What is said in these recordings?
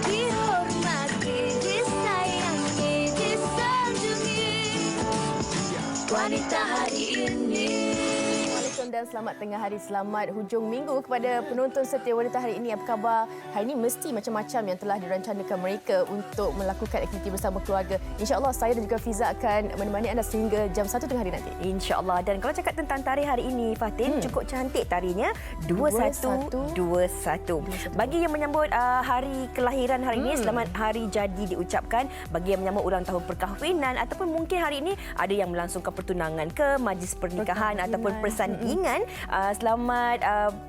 Dihormati, disayangi, disanjungi wanita hari ini. Dan selamat tengah hari, selamat hujung minggu kepada penonton setia wanita hari ini. Apa khabar? Hari ini mesti macam-macam yang telah dirancangkan mereka untuk melakukan aktiviti bersama keluarga. InsyaAllah saya dan juga Fiza akan menemani anda sehingga jam 1 tengah hari nanti. InsyaAllah. Dan kalau cakap tentang tarikh hari ini, Fatin, cukup cantik tarikhnya 2121. Bagi yang menyambut hari kelahiran hari ini, selamat hari jadi diucapkan. Bagi yang menyambut ulang tahun perkahwinan ataupun mungkin hari ini ada yang melangsungkan pertunangan ke majlis pernikahan ataupun persandingan, selamat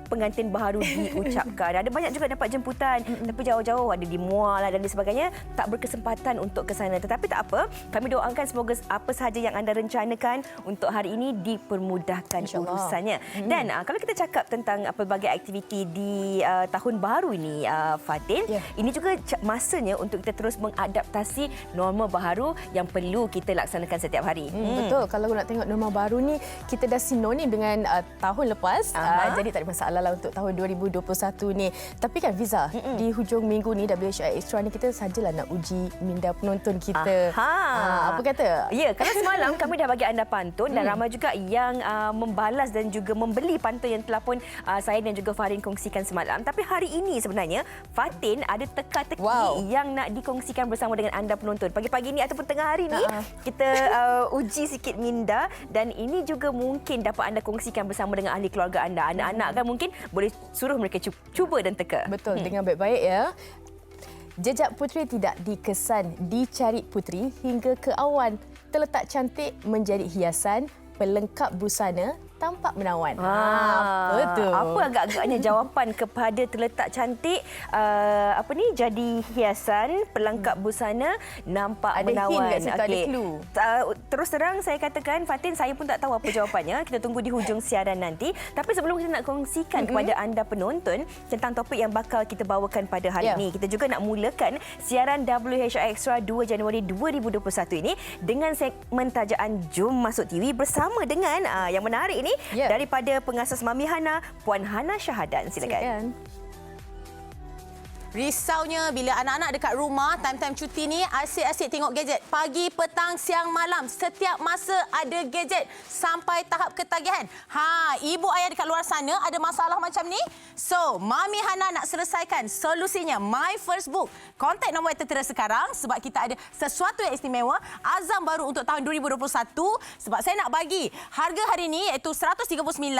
pengantin baharu diucapkan. Ada banyak juga dapat jemputan tapi jauh-jauh, ada di Muar dan sebagainya, tak berkesempatan untuk ke sana. Tetapi tak apa, kami doakan semoga apa sahaja yang anda rencanakan untuk hari ini dipermudahkan urusannya. Dan kalau kita cakap tentang pelbagai aktiviti di tahun baru ini, Fatin, ini juga masanya untuk kita terus mengadaptasi norma baharu yang perlu kita laksanakan setiap hari. Betul, kalau nak tengok norma baru ni, kita dah sinonim dengan tahun lepas, jadi tak ada masalah lah untuk tahun 2021 ni. Tapi kan Fiza, di hujung minggu ni WHI Extra ni kita sajalah nak uji minda penonton kita. Apa kata? Ya, kerana semalam kami dah bagi anda pantun dan ramai juga yang membalas dan juga membeli pantun yang telah pun saya dan juga Farin kongsikan semalam. Tapi hari ini sebenarnya Fatin ada teka-teki yang nak dikongsikan bersama dengan anda penonton. Pagi-pagi ni ataupun tengah hari ni kita uji sikit minda, dan ini juga mungkin dapat anda kongsikan bersama dengan ahli keluarga anda. Anak-anak kan mungkin boleh suruh mereka cuba dan teka. Betul, dengan baik-baik ya. Jejak puteri tidak dikesan, dicari puteri hingga ke awan. Terletak cantik menjadi hiasan, pelengkap busana tampak menawan. Betul. Apa agak-agaknya jawapan kepada terletak cantik jadi hiasan, pelengkap busana nampak menawan. Ada hint kat situ, ada clue. Terus terang saya katakan, Fatin, saya pun tak tahu apa jawapannya. Kita tunggu di hujung siaran nanti. Tapi sebelum kita nak kongsikan kepada anda penonton tentang topik yang bakal kita bawakan pada hari ini, kita juga nak mulakan siaran WHI Extra 2 Januari 2021 ini dengan segmen tajaan Jom Masuk TV bersama dengan yang menarik ini daripada pengasas Mami Hana, Puan Hana Syahadan. Silakan. Risaunya bila anak-anak dekat rumah, time-time cuti ni asyik-asyik tengok gadget. Pagi, petang, siang, malam. Setiap masa ada gadget sampai tahap ketagihan. Ibu ayah dekat luar sana ada masalah macam ni? So, Mami Hana nak selesaikan solusinya. My First Book. Kontak nombor yang tertera sekarang sebab kita ada sesuatu yang istimewa. Azam baru untuk tahun 2021 sebab saya nak bagi harga hari ini iaitu RM139,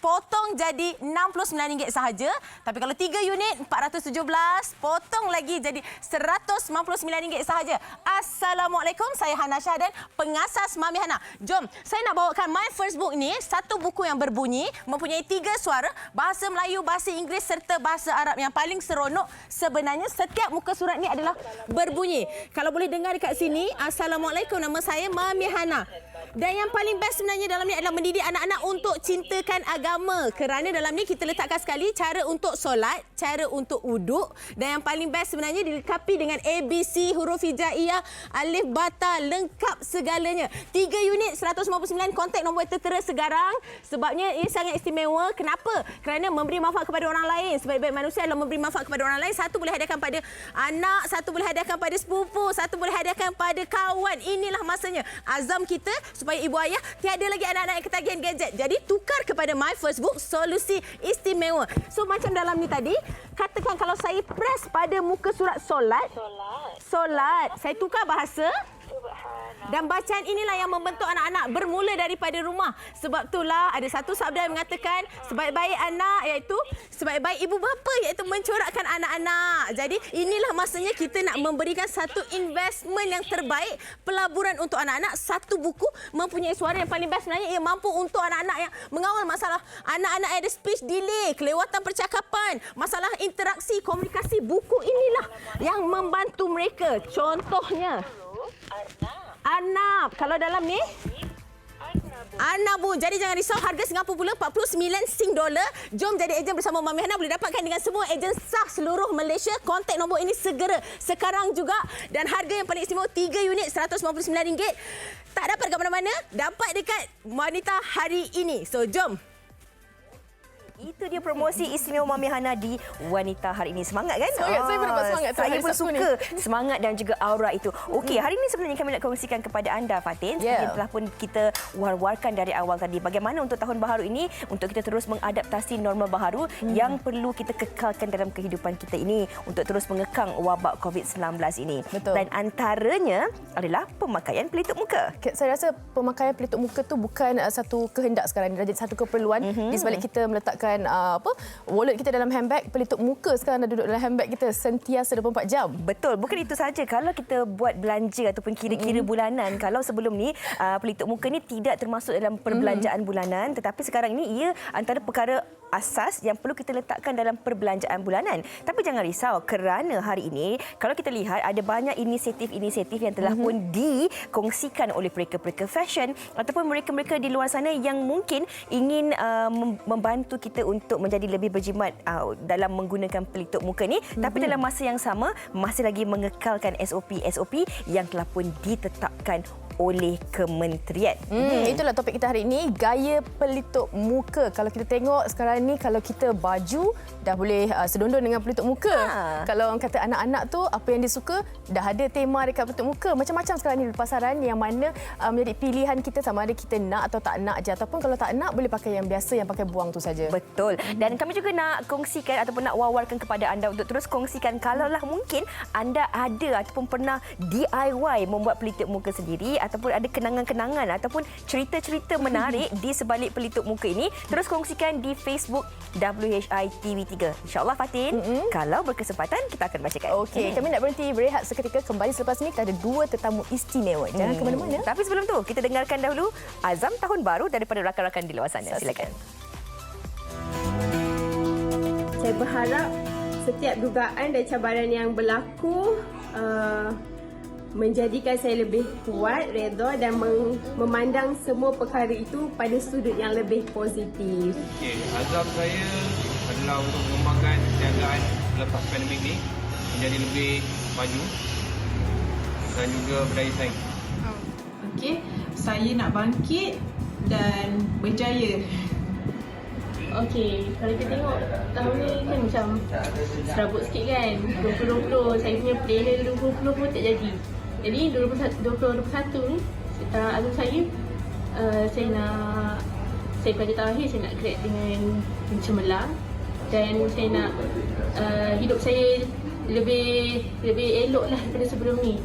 potong jadi RM69 sahaja. Tapi kalau 3 unit, RM417. Potong lagi jadi RM199 sahaja. Assalamualaikum, saya Hana Syahadan, pengasas Mami Hana. Jom, saya nak bawakan My First Book ni, satu buku yang berbunyi, mempunyai 3 suara, bahasa Melayu, bahasa Inggeris serta bahasa Arab. Yang paling seronok sebenarnya setiap muka surat ni adalah berbunyi. Kalau boleh dengar dekat sini, Assalamualaikum, nama saya Mami Hana. Dan yang paling best sebenarnya dalam ni adalah mendidik anak-anak untuk cintakan agama. Kerana dalam ni kita letakkan sekali cara untuk solat, cara untuk wuduk. Dan yang paling best sebenarnya dilengkapi dengan ABC, huruf hijaiyah, alif, bata, lengkap segalanya. 3 unit RM199, kontak nombor tertera sekarang. Sebabnya ini sangat istimewa. Kenapa? Kerana memberi manfaat kepada orang lain. Sebaik-baik manusia adalah memberi manfaat kepada orang lain. Satu boleh hadiahkan pada anak, satu boleh hadiahkan pada sepupu, satu boleh hadiahkan pada kawan. Inilah masanya. Azam kita supaya ibu ayah tiada lagi anak-anak yang ketagihan gadget. Jadi tukar kepada My First Book, solusi istimewa. So macam dalam ni tadi, katakan kalau saya press pada muka surat solat. Saya tukar bahasa. Dan bacaan inilah yang membentuk anak-anak bermula daripada rumah. Sebab itulah ada satu sabda yang mengatakan sebaik-baik anak iaitu sebaik-baik ibu bapa iaitu mencorakkan anak-anak. Jadi inilah masanya kita nak memberikan satu investment yang terbaik, pelaburan untuk anak-anak. Satu buku mempunyai suara yang paling best sebenarnya, ia mampu untuk anak-anak yang mengawal masalah anak-anak yang ada speech delay, kelewatan percakapan, masalah interaksi, komunikasi. Buku inilah yang membantu mereka. Contohnya Arnab. Kalau dalam ni Arnab bu. Jadi jangan risau, harga Singapura pula 49 Sing dollar. Jom jadi ejen bersama Mami Hana. Boleh dapatkan dengan semua ejen sah seluruh Malaysia. Kontak nombor ini segera sekarang juga. Dan harga yang paling istimewa 3 unit RM199. Tak dapat dekat mana-mana, dapat dekat wanita hari ini. So jom. Itu dia promosi istimewa Mami Hana di Wanita hari ini. Semangat kan? Semangat, saya pun dapat semangat tu Saya hari pun Sabtu suka semangat dan juga aura itu. Okey, hari ini sebenarnya kami nak kongsikan kepada anda, Fatin. Seperti telah pun kita war-warkan dari awal tadi. Bagaimana untuk tahun baharu ini, untuk kita terus mengadaptasi norma baharu yang perlu kita kekalkan dalam kehidupan kita ini untuk terus mengekang wabak COVID-19 ini. Betul. Dan antaranya adalah pemakaian pelitup muka. Saya rasa pemakaian pelitup muka tu bukan satu kehendak sekarang, dia jadi satu keperluan. Di sebalik kita meletakkan wallet kita dalam handbag, pelitup muka sekarang dah duduk dalam handbag kita sentiasa 24 jam. Betul, bukan itu saja. Kalau kita buat belanja ataupun kira-kira bulanan, kalau sebelum ni pelitup muka ni tidak termasuk dalam perbelanjaan bulanan, tetapi sekarang ini ia antara perkara asas yang perlu kita letakkan dalam perbelanjaan bulanan. Tapi jangan risau, kerana hari ini kalau kita lihat ada banyak inisiatif-inisiatif yang telah pun dikongsikan oleh mereka-mereka fashion ataupun mereka-mereka di luar sana yang mungkin ingin membantu kita untuk menjadi lebih berjimat dalam menggunakan pelitup muka ni, tapi dalam masa yang sama masih lagi mengekalkan SOP-SOP yang telah pun ditetapkan oleh kementerian. Itulah topik kita hari ini, gaya pelitup muka. Kalau kita tengok sekarang ni, kalau kita baju dah boleh sedondon dengan pelitup muka. Kalau orang kata anak-anak tu apa yang dia suka, dah ada tema dekat pelitup muka. Macam-macam sekarang ni di pasaran yang mana menjadi pilihan kita sama ada kita nak atau tak nak je, ataupun kalau tak nak boleh pakai yang biasa yang pakai buang tu saja. Betul. Dan kami juga nak kongsikan ataupun nak wawarkan kepada anda untuk terus kongsikan kalaulah mungkin anda ada ataupun pernah DIY membuat pelitup muka sendiri ataupun ada kenangan-kenangan ataupun cerita-cerita menarik di sebalik pelitup muka ini, terus kongsikan di Facebook WHI TV3. InsyaAllah Fatin, kalau berkesempatan kita akan bacakan. Okey, kami nak berhenti berehat seketika. Kembali selepas ini kita ada 2 tetamu istimewa. Jangan ke mana-mana. Tapi sebelum tu, kita dengarkan dahulu azam tahun baru daripada rakan-rakan di luar sana. Silakan. Saya berharap setiap dugaan dan cabaran yang berlaku menjadikan saya lebih kuat, redha dan memandang semua perkara itu pada sudut yang lebih positif. Okey, azam saya adalah untuk mengembangkan perniagaan selepas pandemik ni menjadi lebih maju dan juga berdaya saing. Okey, saya nak bangkit dan berjaya. Okey, kalau kita tengok tahun ni kan macam serabut sikit kan. 2020, saya punya planner 2020 pun tak jadi. Jadi 2021 ni azam saya saya pelajar terakhir saya nak grad dengan cemerlang dan saya nak hidup saya lebih elok lah daripada sebelum ni.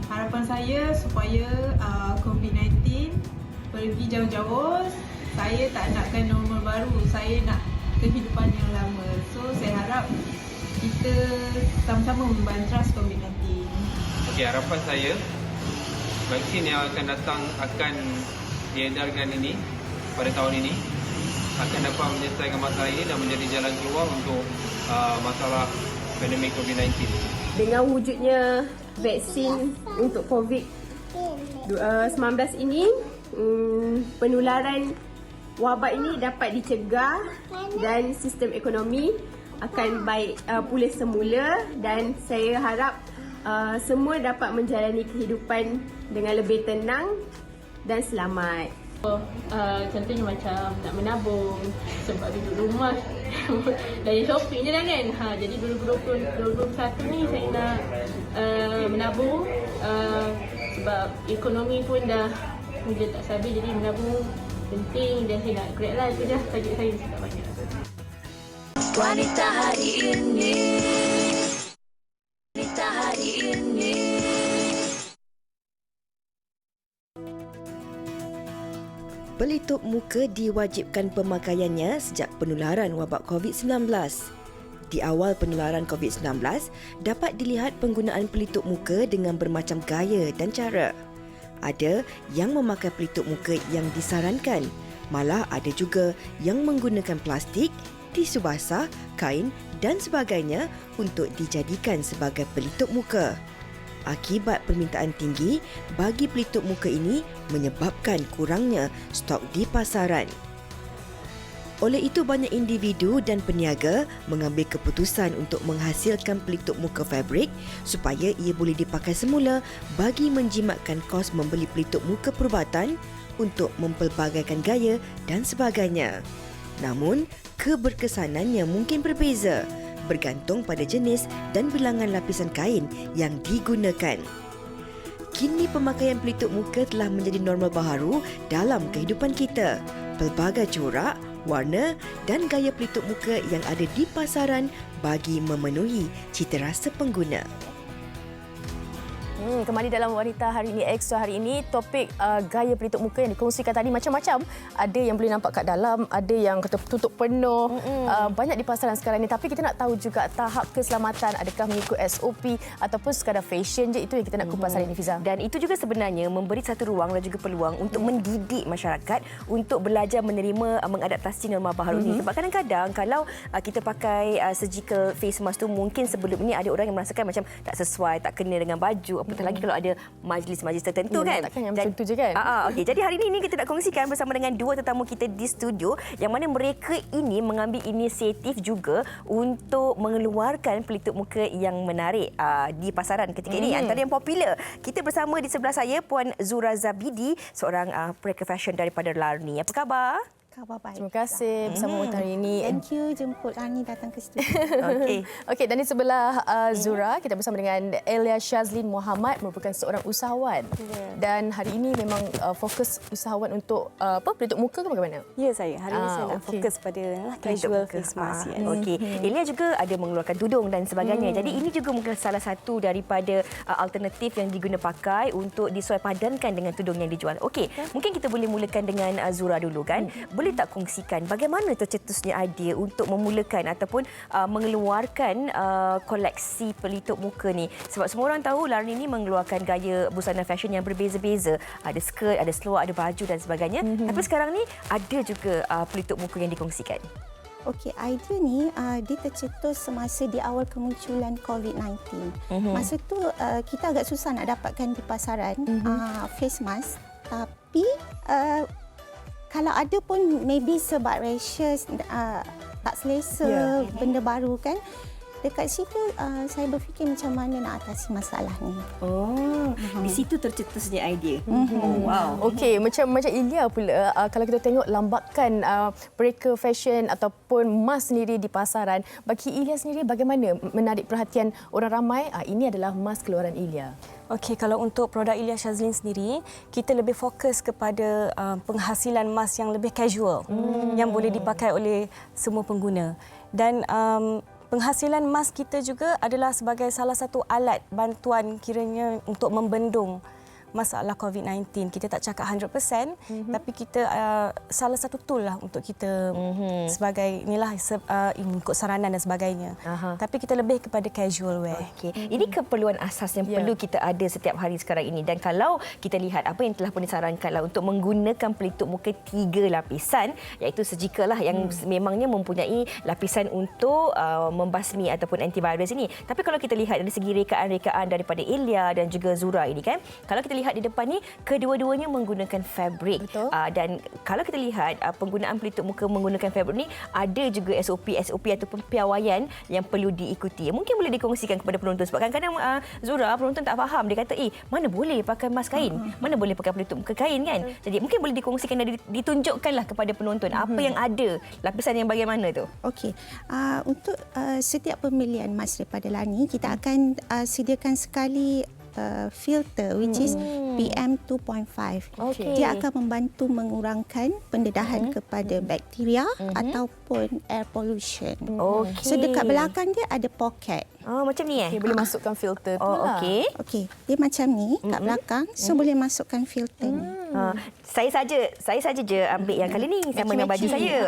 Harapan saya supaya COVID-19 pergi jauh-jauh. Saya tak nakkan normal baru, saya nak kehidupan yang lama. So saya harap kita sama-sama membantras COVID-19. Okey, harapan saya vaksin yang akan datang akan diedarkan ini pada tahun ini akan dapat menyelesaikan masalah ini dan menjadi jalan keluar untuk masalah pandemik COVID-19. Dengan wujudnya vaksin untuk COVID-19 ini, penularan wabak ini dapat dicegah dan sistem ekonomi akan baik pulih semula dan saya harap semua dapat menjalani kehidupan dengan lebih tenang dan selamat. Contohnya macam nak menabung sebab duduk rumah dari shopping je kan. Jadi 2021 ni saya nak menabung sebab ekonomi pun dah tak stabil, jadi menabung penting dan saya nak grad lah. Itu dah target saya tak banyak. Wanita hari ini. Wanita hari ini. Pelitup muka diwajibkan pemakaiannya sejak penularan wabak COVID-19. Di awal penularan COVID-19, dapat dilihat penggunaan pelitup muka dengan bermacam gaya dan cara. Ada yang memakai pelitup muka yang disarankan, malah ada juga yang menggunakan plastik, tisu basah, kain dan sebagainya untuk dijadikan sebagai pelitup muka. Akibat permintaan tinggi bagi pelitup muka ini menyebabkan kurangnya stok di pasaran. Oleh itu, banyak individu dan peniaga mengambil keputusan untuk menghasilkan pelitup muka fabrik supaya ia boleh dipakai semula bagi menjimatkan kos membeli pelitup muka perubatan untuk mempelbagaikan gaya dan sebagainya. Namun, keberkesanannya mungkin berbeza bergantung pada jenis dan bilangan lapisan kain yang digunakan. Kini pemakaian pelitup muka telah menjadi normal baharu dalam kehidupan kita. Pelbagai corak, warna dan gaya pelitup muka yang ada di pasaran bagi memenuhi citarasa pengguna. Kembali dalam Wanita Hari Ini Ekstra hari ini, topik gaya pelitup muka yang dikongsikan tadi macam-macam. Ada yang boleh nampak kat dalam, ada yang kata tutup penuh. Banyak di pasaran sekarang ni. Tapi kita nak tahu juga tahap keselamatan, adakah mengikut SOP ataupun sekadar fashion je. Itu yang kita nak kupas hari ini, Fiza. Dan itu juga sebenarnya memberi satu ruang dan juga peluang untuk mendidik masyarakat untuk belajar menerima mengadaptasi norma baharu ini. Sebab kadang-kadang kalau kita pakai surgical face mask tu, mungkin sebelum ini ada orang yang merasakan macam tak sesuai, tak kena dengan baju. Apatah lagi kalau ada majlis-majlis tertentu kan. Takkan yang macam tu je kan. Okey, jadi hari ini kita nak kongsikan bersama dengan dua tetamu kita di studio yang mana mereka ini mengambil inisiatif juga untuk mengeluarkan pelitup muka yang menarik di pasaran ketika ini. Antara yang popular, kita bersama di sebelah saya Puan Zura Zabidi, seorang perakir fashion daripada Larni. Apa khabar? Khabar baik. Terima kasih bersama Wanita Hari Ini. Thank you jemput Rani datang ke studio. Okey, dan di sebelah Zura, kita bersama dengan Elia Shazlin Muhammad, merupakan seorang usahawan. Dan hari ini memang fokus usahawan untuk pelitup muka ke bagaimana? Ya, saya. Hari ini saya nak fokus pada casual face mask. Okey. Elia juga ada mengeluarkan tudung dan sebagainya. Jadi ini juga mungkin salah satu daripada alternatif yang diguna pakai untuk disesuai padankan dengan tudung yang dijual. Okey, mungkin kita boleh mulakan dengan Zura dulu kan. Boleh tak kongsikan bagaimana tercetusnya idea untuk memulakan ataupun mengeluarkan koleksi pelitup muka ni? Sebab semua orang tahu Larni ni mengeluarkan gaya busana fashion yang berbeza-beza. Ada skirt, ada seluar, ada baju dan sebagainya. Tapi sekarang ni ada juga pelitup muka yang dikongsikan. Okey, idea ni dia tercetus semasa di awal kemunculan COVID-19. Masa tu kita agak susah nak dapatkan di pasaran face mask. Tapi kalau ada pun maybe sebab rashes, tak selesa, benda baru kan. Dekat situ saya berfikir macam mana nak atasi masalah ni. Di situ tercetusnya idea. Wow. Okey, macam Ilya pula, kalau kita tengok lambakan perakir fashion ataupun mask sendiri di pasaran, bagi Ilya sendiri bagaimana menarik perhatian orang ramai? Ini adalah mask keluaran Ilya. Okey, kalau untuk produk Elia Shazlin sendiri, kita lebih fokus kepada penghasilan mask yang lebih casual yang boleh dipakai oleh semua pengguna. Dan penghasilan mask kita juga adalah sebagai salah satu alat bantuan kiranya untuk membendung masalah COVID-19. Kita tak cakap 100%, tapi kita salah satu tool lah untuk kita sebagai inilah ikut saranan dan sebagainya. Tapi kita lebih kepada casual wear. Okay. Ini keperluan asas yang perlu kita ada setiap hari sekarang ini. Dan kalau kita lihat apa yang telah pun disarankan lah untuk menggunakan pelitup muka 3 lapisan, iaitu surgical lah yang memangnya mempunyai lapisan untuk membasmi ataupun antivirus ini. Tapi kalau kita lihat dari segi rekaan-rekaan daripada Elia dan juga Zura ini kan, kalau kita lihat di depan ni, kedua-duanya menggunakan fabric. Dan kalau kita lihat penggunaan pelitup muka menggunakan fabric ni, ada juga SOP ataupun piawaian yang perlu diikuti. Mungkin boleh dikongsikan kepada penonton sebab kadang-kadang Zura, penonton tak faham. Dia kata, mana boleh pakai mask kain? Mana boleh pakai pelitup muka kain kan? Jadi mungkin boleh dikongsikan dan ditunjukkanlah kepada penonton apa yang ada, lapisan yang bagaimana tu. Okey. Untuk setiap pembelian mask daripada Larni, kita akan sediakan sekali filter which is PM 2.5. Dia akan membantu mengurangkan pendedahan kepada bakteria ataupun air pollution. So dekat belakang dia ada pocket. Macam ni Boleh masukkan filter tu lah. Okey, dia macam ni kat belakang. So boleh masukkan filter ni. Saya saja je ambil yang kali ni sama dengan baju saya.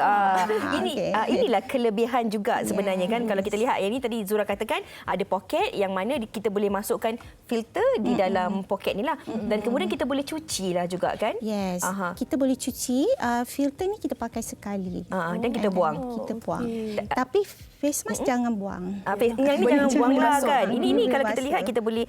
Inilah kelebihan juga sebenarnya kan. Kalau kita lihat yang ni tadi Zura katakan ada poket yang mana kita boleh masukkan filter di dalam poket ni lah. Dan kemudian kita boleh cuci lah juga kan. Yes. Kita boleh cuci. Filter ni kita pakai sekali. Dan kita buang. Kita buang. Tapi face mask jangan buang. Yang ini jangan buang lah kan. Ini kalau kita Basuh. lihat kita boleh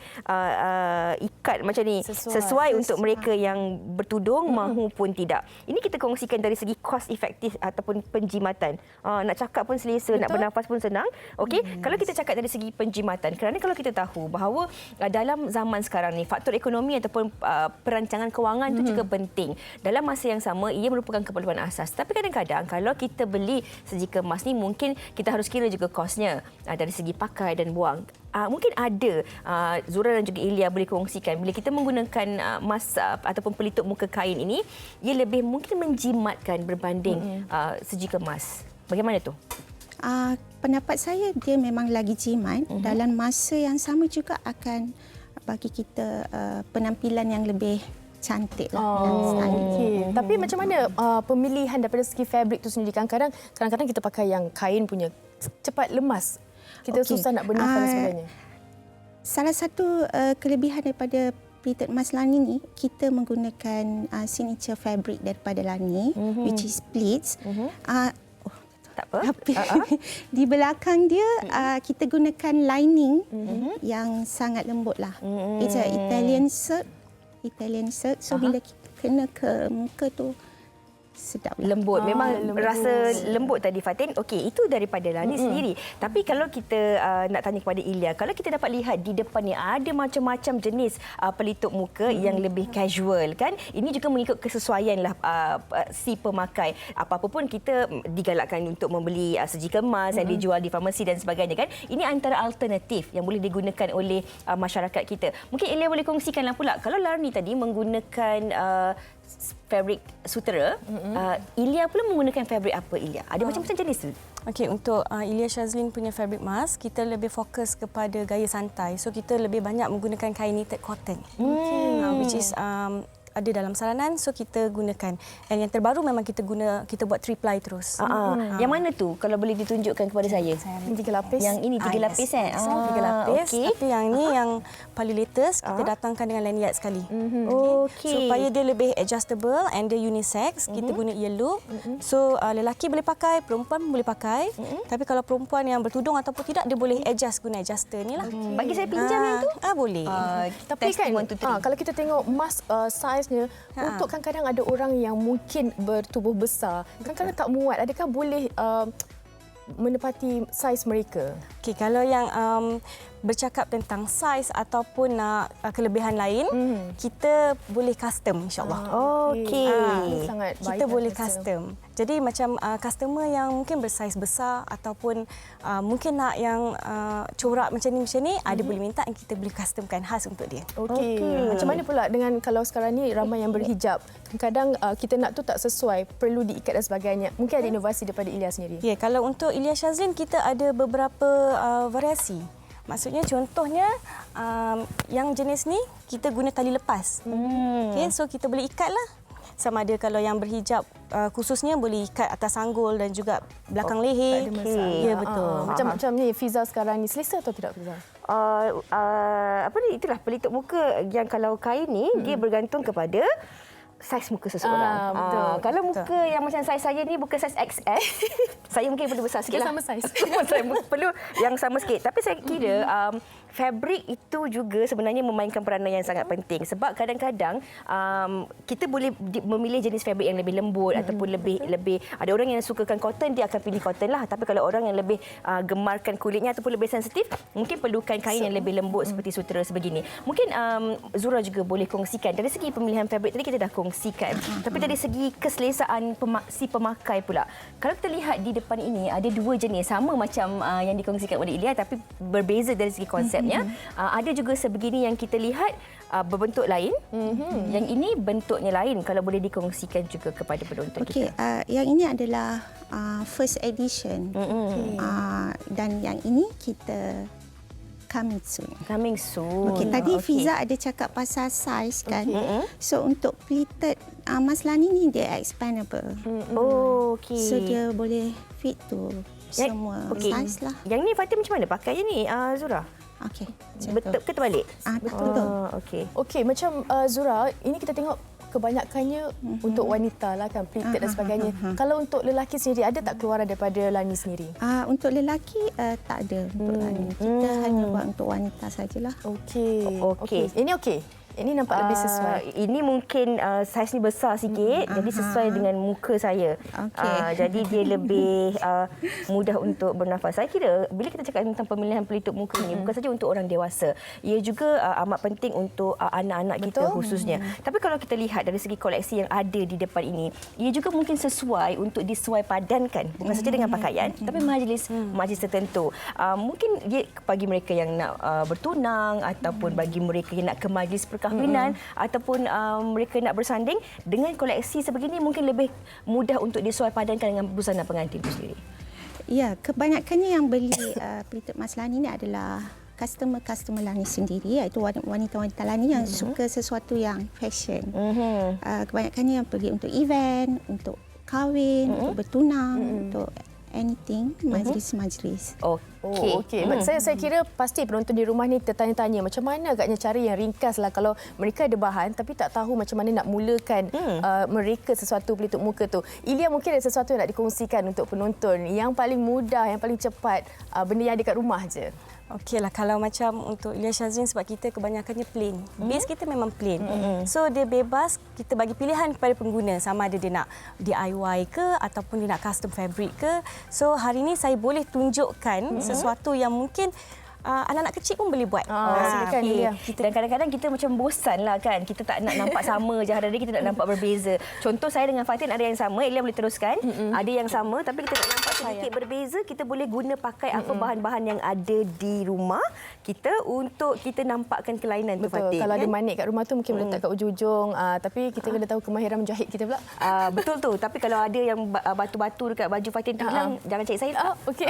ikat macam ni sesuai untuk mereka yang bertudung mahupun tidak. Ini kita kongsikan dari segi cost efektif ataupun penjimatan. Nak cakap pun selesa, nak bernafas pun senang. Okey, kalau kita cakap dari segi penjimatan, kerana kalau kita tahu bahawa dalam zaman sekarang ni faktor ekonomi ataupun perancangan kewangan itu juga penting. Dalam masa yang sama ia merupakan keperluan asas. Tapi kadang-kadang kalau kita beli seji kemas ni mungkin kita harus kira juga kosnya dari segi pakai dan buang. Mungkin ada Zura dan juga Ilya boleh kongsikan bila kita menggunakan mask ataupun pelitup muka kain ini, ia lebih mungkin menjimatkan berbanding seji kemas. Bagaimana tu? Pendapat saya dia memang lagi jimat. Dalam masa yang sama juga akan bagi kita penampilan yang lebih cantik lah. Okay. Tapi macam mana pemilihan daripada segi fabric tu sendiri? Kadang-kadang kita pakai yang kain punya cepat lemas. Kita susah nak benarkan dan sebagainya. Salah satu kelebihan daripada pleated mask Lani ni, kita menggunakan signature fabric daripada Lani, which is pleats. Tak apa. Tapi di belakang dia kita gunakan lining yang sangat lembut lah. It's a Italian silk. So bila kita kena ke muka tu sedap lah. Lembut. Memang rasa lembut tadi Fatin. Okey, itu daripada Lani sendiri. Tapi kalau kita nak tanya kepada Ilya, kalau kita dapat lihat di depan ni ada macam-macam jenis pelitup muka yang lebih casual kan. Ini juga mengikut kesesuaian lah si pemakai. Apa-apa pun kita digalakkan untuk membeli seji kemas yang dijual di farmasi dan sebagainya kan. Ini antara alternatif yang boleh digunakan oleh masyarakat kita. Mungkin Ilya boleh kongsikanlah pula kalau Lani tadi menggunakan fabric sutera, Ilya pula menggunakan fabric apa Ilya? Ada macam-macam jenis tu? Okey, untuk Ilya Shazlin punya fabric mask, kita lebih fokus kepada gaya santai. So kita lebih banyak menggunakan kain knitted cotton. Which is ada dalam saranan, so kita gunakan. Dan yang terbaru memang kita buat 3 ply terus. Yang mana tu kalau boleh ditunjukkan kepada saya? Ini 3 lapis. Yang ini 3 lapis Yes. 3 lapis. Okey. Tapi yang ni yang paling latest, kita datangkan dengan lanyard sekali. Okey. Supaya dia lebih adjustable and dia unisex, kita guna ear loop. So lelaki boleh pakai, perempuan boleh pakai. Tapi kalau perempuan yang bertudung ataupun tidak, dia boleh adjust guna adjuster ni lah. Bagi saya pinjam yang tu? Boleh. Tapi kan kalau kita tengok mask size-nya, untuk kadang-kadang ada orang yang mungkin bertubuh besar, kadang-kadang tak muat. Adakah boleh menepati saiz mereka? Okey, kalau yang bercakap tentang saiz ataupun kelebihan lain, kita boleh custom insya-Allah. Okey. Sangat baik. Kita boleh custom. Jadi macam customer yang mungkin bersaiz besar ataupun mungkin nak yang corak macam ni, ada boleh minta yang kita boleh customkan khas untuk dia. Okey. Macam mana pula dengan kalau sekarang ni ramai yang berhijab. Kadang kita nak tu tak sesuai, perlu diikat dan sebagainya. Mungkin ada inovasi daripada Ilya sendiri. Ya, kalau untuk Ilya Shazlin kita ada beberapa variasi. Maksudnya contohnya yang jenis ni kita guna tali lepas. Okey, so kita boleh ikat lah. Sama ada kalau yang berhijab khususnya boleh ikat atas sanggul dan juga belakang leher. Ya, betul. Macam ni Fiza sekarang ni selesa atau tidak Fiza? Apa ni, itulah pelitup muka yang kalau kain ni dia bergantung kepada saiz muka seseorang. Betul. Kalau muka yang macam saiz saya ni bukan saiz XS, saya mungkin perlu besar sikit lah. Sama saiz. Saya perlu yang sama sikit. Tapi saya kira fabric itu juga sebenarnya memainkan peranan yang sangat penting. Sebab kadang-kadang kita boleh memilih jenis fabric yang lebih lembut ataupun lebih ada orang yang sukakan cotton, dia akan pilih cotton lah. Tapi kalau orang yang lebih gemarkan kulitnya ataupun lebih sensitif, mungkin perlukan kain yang lebih lembut seperti sutera sebegini. Mungkin Zura juga boleh kongsikan dari segi pemilihan fabric tadi kita dah kongsikan. Tapi dari segi keselesaan si pemakai pula. Kalau kita lihat di depan ini ada 2 jenis sama macam yang dikongsikan oleh Ilya tapi berbeza dari segi konsep. Ada juga sebegini yang kita lihat berbentuk lain. Yang ini bentuknya lain. Kalau boleh dikongsikan juga kepada penonton kita. Yang ini adalah first edition. Dan yang ini kita coming soon. Coming soon. Tadi Fiza ada cakap pasal size kan. So untuk pleated mask Lani ni dia expandable. So dia boleh fit to semua size lah. Yang ni Fatin macam mana pakainya ni Zura? Okey. Betul ke terbalik? Betul. Okey. Okey, macam Zura, ini kita tengok kebanyakannya untuk wanita lah kan, pleated dan sebagainya. Kalau untuk lelaki sendiri, ada tak keluaran daripada Lani sendiri? Untuk lelaki tak ada untuk Lani. Kita hanya buat untuk wanita sajalah. Okey. Ini okey. Ini nampak lebih sesuai. Ini mungkin saiz ni besar sikit, jadi sesuai dengan muka saya. Jadi dia lebih mudah untuk bernafas. Saya kira bila kita cakap tentang pemilihan pelitup muka ni, bukan saja untuk orang dewasa, ia juga amat penting untuk anak-anak kita khususnya. Tapi kalau kita lihat dari segi koleksi yang ada di depan ini, ia juga mungkin sesuai untuk disuai padankan, bukan saja dengan pakaian, tapi majlis tertentu. Mungkin dia bagi mereka yang nak bertunang, ataupun bagi mereka yang nak ke majlis perkahwinan, ataupun mereka nak bersanding, dengan koleksi sebegini mungkin lebih mudah untuk disuai padankan dengan busana pengantin itu sendiri. Ya, kebanyakannya yang beli pelitup emas Lani ini adalah customer Lani sendiri, iaitu wanita-wanita Lani yang suka sesuatu yang fashion. Kebanyakannya yang pergi untuk event, untuk kahwin, untuk bertunang, untuk anything, majlis-majlis. Okey. Saya kira pasti penonton di rumah ni tertanya-tanya macam mana agaknya cara yang ringkas lah kalau mereka ada bahan tapi tak tahu macam mana nak mulakan mereka sesuatu pelitup muka tu. Ilya, mungkin ada sesuatu yang nak dikongsikan untuk penonton yang paling mudah, yang paling cepat, benda yang ada kat rumah je. Okeylah, kalau macam untuk Ilya Shazlin, sebab kita kebanyakannya plain. Base kita memang plain. So dia bebas, kita bagi pilihan kepada pengguna sama ada dia nak DIY ke ataupun dia nak custom fabric ke. So hari ini saya boleh tunjukkan sesuatu yang mungkin anak-anak kecil pun boleh buat. Silakan Ilya. Dan kadang-kadang kita macam bosan lah kan. Kita tak nak nampak sama je. Hari-hari kita nak nampak berbeza. Contoh saya dengan Fatin ada yang sama. Ilya boleh teruskan. Ada yang sama tapi kita nak nampak sedikit berbeza. Kita boleh guna pakai apa bahan-bahan yang ada di rumah kita untuk kita nampakkan kelainan tu, Fatin. Kalau ada manik kat rumah tu mungkin boleh letak kat ujung-ujung. Tapi kita kena tahu kemahiran menjahit kita pula. Betul tu. Tapi kalau ada yang batu-batu dekat baju Fatin tu hilang, jangan cari saya. Okey.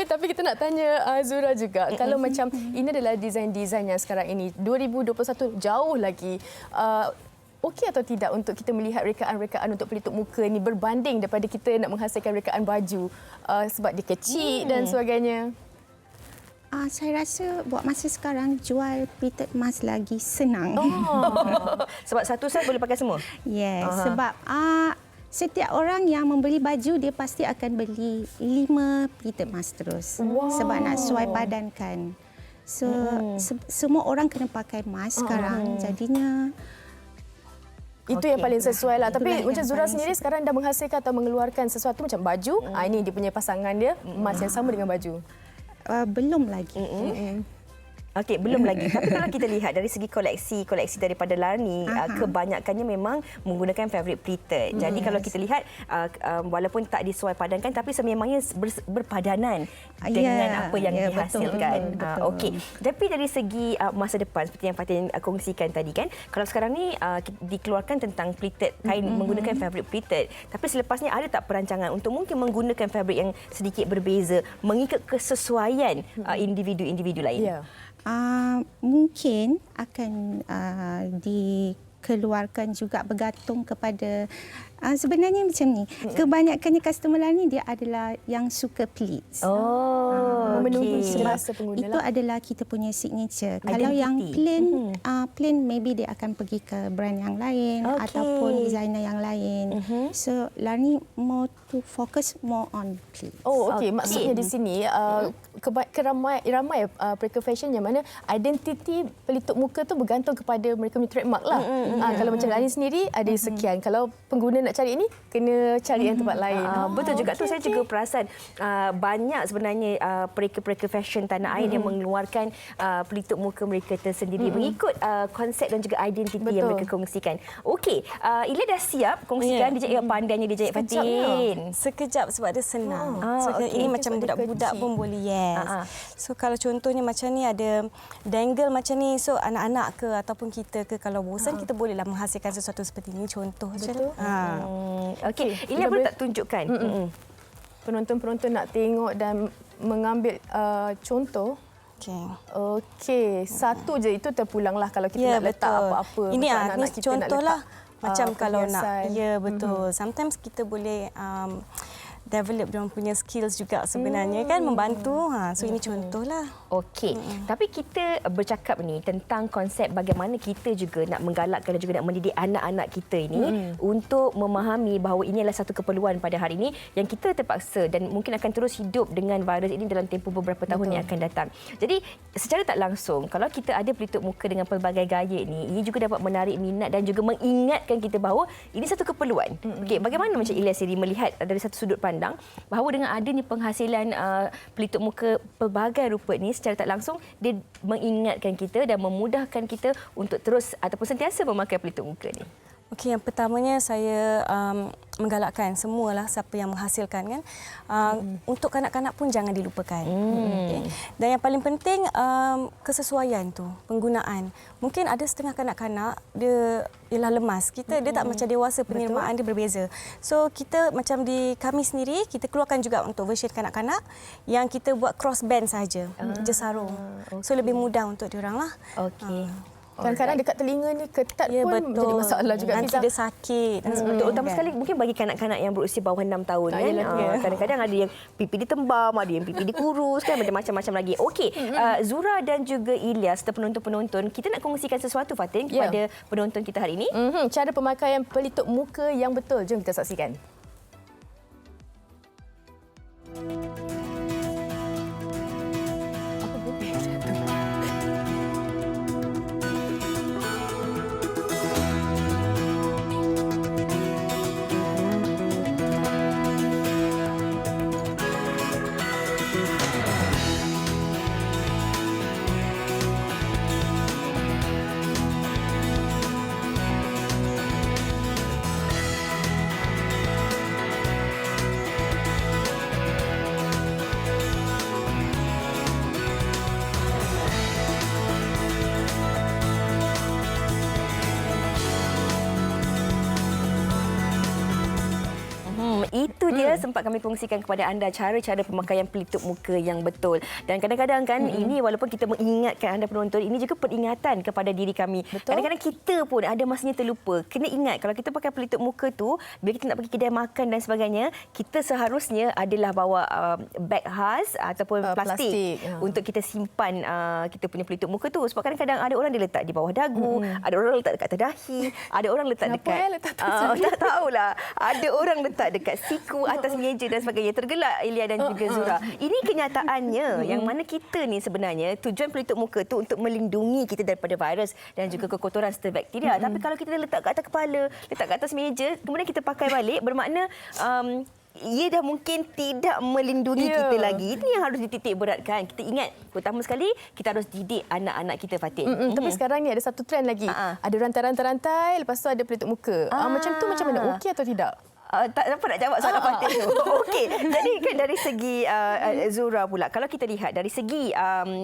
tapi kita nak tanya Zura juga. Kalau macam ini adalah desain-desain yang sekarang ini 2021 jauh lagi, okey atau tidak untuk kita melihat rekaan-rekaan untuk pelitup muka ini berbanding daripada kita nak menghasilkan rekaan baju sebab dia kecil dan sebagainya? Saya rasa buat masa sekarang jual pelitup emas lagi senang. Sebab satu set boleh pakai semua? Yes, sebab setiap orang yang membeli baju, dia pasti akan beli 5 pelitup emas terus. Sebab nak sesuai padankan. So, semua orang kena pakai emas sekarang. Jadinya itu yang paling sesuai lah. Tapi macam Zura sendiri sekarang dah menghasilkan atau mengeluarkan sesuatu macam baju. Ini dia punya pasangan dia, emas yang sama dengan baju. Belum lagi. Okey, belum lagi. Tapi kalau kita lihat dari segi koleksi daripada Lani, kebanyakannya memang menggunakan fabric pleated. Jadi kalau kita lihat, walaupun tak disuai padankan, tapi sememangnya berpadanan dengan apa yang dihasilkan. Okey. Tapi dari segi masa depan, seperti yang Fatin kongsikan tadi kan, kalau sekarang ni dikeluarkan tentang pleated, kain menggunakan fabric pleated. Tapi selepasnya ada tak perancangan untuk mungkin menggunakan fabric yang sedikit berbeza, mengikut kesesuaian individu-individu lain? Ya. Mungkin akan dikeluarkan juga bergantung kepada sebenarnya macam ni. Kebanyakannya customer Lani dia adalah yang suka pleats. Menunggu selasa pengguna itu adalah kita punya signature. Kalau yang plain maybe dia akan pergi ke brand yang lain ataupun designer yang lain. So Lani more to focus more on pleats. Okey. Maksudnya di sini ramai pelaku fashion yang mana identiti pelitup muka tu bergantung kepada mereka punya trademark lah. Kalau macam Lani sendiri ada sekian. Kalau pengguna nak cari ini, kena cari yang tempat lain. Betul juga tu. Saya juga perasan banyak sebenarnya pereka-pereka fashion tanah air yang mengeluarkan pelitup muka mereka tersendiri mengikut konsep dan juga identiti yang mereka kongsikan. Okey, Ilya dah siap kongsikan dijahit pandainya dijahit Fatin. Sekejap sebab dia senang. Ini macam budak-budak pun boleh. So kalau contohnya macam ni ada dangle macam ni, so anak-anak ke ataupun kita ke kalau bosan kita bolehlah menghasilkan sesuatu seperti ini, contoh je. Okey, Ilya boleh tak tunjukkan? Penonton-penonton nak tengok dan mengambil contoh. Okey, satu je itu terpulanglah kalau kita nak letak apa-apa. Ini anak-anak kita contohlah. Macam kalau perhiasan. nak, betul. Sometimes kita boleh develop dia punya skills juga sebenarnya kan, membantu. So ini contohlah. Okey. Tapi kita bercakap ni tentang konsep bagaimana kita juga nak menggalakkan dan juga nak mendidik anak-anak kita ini untuk memahami bahawa ini adalah satu keperluan pada hari ini yang kita terpaksa dan mungkin akan terus hidup dengan virus ini dalam tempoh beberapa tahun yang akan datang. Jadi secara tak langsung kalau kita ada pelitup muka dengan pelbagai gaya ini, ia juga dapat menarik minat dan juga mengingatkan kita bahawa ini satu keperluan. Okey, bagaimana macam Ilyas sendiri melihat dari satu sudut pandang bahawa dengan adanya penghasilan pelitup muka pelbagai rupa ini secara tak langsung dia mengingatkan kita dan memudahkan kita untuk terus ataupun sentiasa memakai pelitup muka ni. Okey, yang pertamanya saya menggalakkan semualah siapa yang menghasilkan kan, untuk kanak-kanak pun jangan dilupakan. Okay. Dan yang paling penting kesesuaian tu, penggunaan. Mungkin ada setengah kanak-kanak dia ialah lemas. Dia tak macam dewasa, penerimaan dia berbeza. So kita macam di kami sendiri kita keluarkan juga untuk version kanak-kanak yang kita buat cross band saja, je sarung. So lebih mudah untuk diorang lah. Okey. Kadang-kadang dekat telinga ni ketat pun menjadi masalah juga. Nanti dia sakit. Terutama sekali mungkin bagi kanak-kanak yang berusia bawah 6 tahun kan. Kadang-kadang ada yang pipi ditembam, ada yang pipi dikurus kan, macam-macam lagi. Okey, Zura dan juga Ilyas serta penonton-penonton, kita nak kongsikan sesuatu Fatin kepada penonton kita hari ini. Cara pemakaian pelitup muka yang betul. Jom kita saksikan. Itu dia sempat kami kongsikan kepada anda cara-cara pemakaian pelitup muka yang betul. Dan kadang-kadang kan ini walaupun kita mengingatkan anda penonton, ini juga peringatan kepada diri kami. Kadang-kadang kita pun ada masanya terlupa. Kena ingat kalau kita pakai pelitup muka tu, bila kita nak pergi kedai makan dan sebagainya, kita seharusnya adalah bawa beg khas ataupun plastik untuk kita simpan kita punya pelitup muka tu. Sebab kadang-kadang ada orang dia letak di bawah dagu, ada orang letak dekat atas dahi, ada orang letak dekat tak tahulah. Ada orang letak dekat siku, atas meja dan sebagainya. Tergelak Ilya dan juga Zura. Ini kenyataannya yang mana kita ni sebenarnya tujuan pelitup muka tu untuk melindungi kita daripada virus dan juga kekotoran serta bakteria. Tapi kalau kita letak kat atas kepala, letak kat atas meja, kemudian kita pakai balik, bermakna ia dah mungkin tidak melindungi kita lagi. Ini yang harus dititik beratkan. Kita ingat, pertama sekali kita harus didik anak-anak kita, Fatin. Tapi sekarang ni ada satu trend lagi. Ada rantai-rantai, lepas tu ada pelitup muka. Macam tu macam mana? Okey atau tidak? Tak dapat nak jawab soalan Fatin tu. Okey. Jadi kan dari segi Zura pula, kalau kita lihat dari segi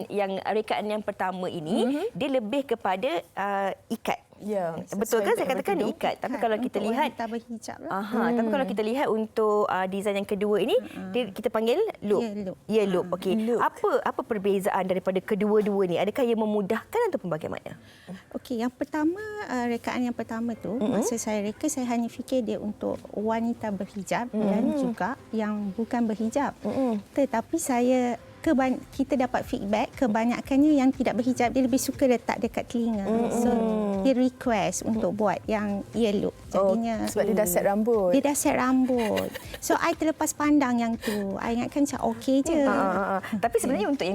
yang rekaan yang pertama ini, dia lebih kepada ikat. Ya, betul kan saya katakan ikat. Tapi kalau kita lihat wanita berhijab lah. Tapi kalau kita lihat untuk design yang kedua ini, kita panggil loop. Ya, loop. Okey. Apa perbezaan daripada kedua-dua ni? Adakah ia memudahkan ataupun bagaimana? Okey, yang pertama rekaan yang pertama tu, masa saya reka saya hanya fikir dia untuk wanita berhijab dan juga yang bukan berhijab. Tetapi kita dapat feedback kebanyakannya yang tidak berhijab dia lebih suka letak dekat telinga. So dia request untuk buat yang ear loop. Jadinya sebab dia dah set rambut. Dia dah set rambut. So I terlepas pandang yang tu. I ingatkan macam okey je. Tapi sebenarnya untuk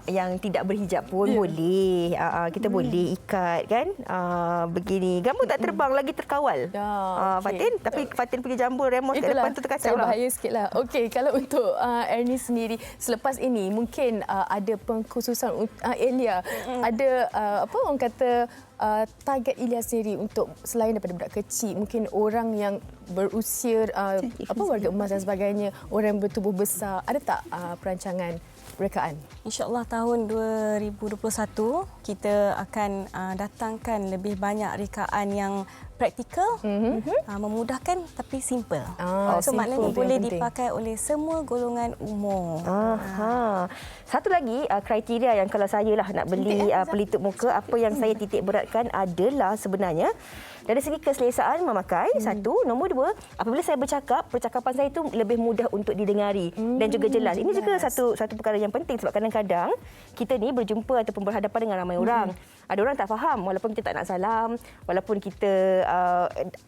yang tidak berhijab pun boleh. Kita boleh ikat kan. Begini. Gambar tak terbang lagi terkawal. Fatin, tapi Fatin punya jambul remos kat depan tu terkacau lah. Bahaya sikitlah. Okey, kalau untuk Ernie sendiri selepas ini mungkin ada pengkhususan Elia, ada apa orang kata target Ilyas sendiri untuk selain daripada budak kecil, mungkin orang yang berusia warga emas dan sebagainya, orang yang bertubuh besar, ada tak perancangan rekaan? InsyaAllah tahun 2021 kita akan datangkan lebih banyak rekaan yang praktikal, memudahkan tapi simple. So maknanya boleh dipakai oleh semua golongan umur. Satu lagi kriteria yang kalau saya lah nak beli pelitup muka, apa yang saya titik beratkan adalah sebenarnya dari segi keselesaan memakai, satu. Nombor dua, apabila saya bercakap, percakapan saya itu lebih mudah untuk didengari dan juga jelas. Ini juga satu perkara yang penting sebab kadang-kadang kita ni berjumpa ataupun berhadapan dengan ramai orang. Ada orang tak faham walaupun kita tak nak salam, walaupun kita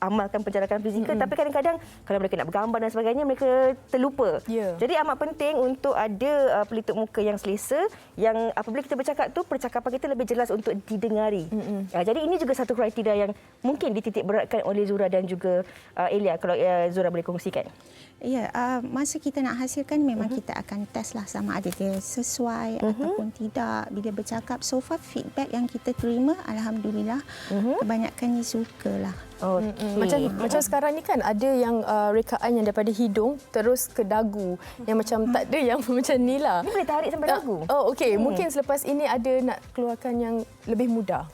amalkan penjarakan fizikal, tapi kadang-kadang kalau mereka nak bergambar dan sebagainya, mereka terlupa. Jadi amat penting untuk ada pelitup muka yang selesa, yang apabila kita bercakap tu, percakapan kita lebih jelas untuk didengari. Jadi ini juga satu kriteria yang mungkin dititik beratkan oleh Zura dan juga Elia, kalau Zura boleh kongsikan. Ya, masa kita nak hasilkan memang kita akan test lah sama ada dia sesuai ataupun tidak. Bila bercakap, so far feedback yang kita terima, alhamdulillah, kebanyakan ni sukalah. Macam sekarang ni kan ada yang rekaan yang daripada hidung terus ke dagu, yang macam tak ada yang macam ni lah. Ni boleh tarik sampai dagu. Okey. Mungkin selepas ini ada nak keluarkan yang lebih mudah.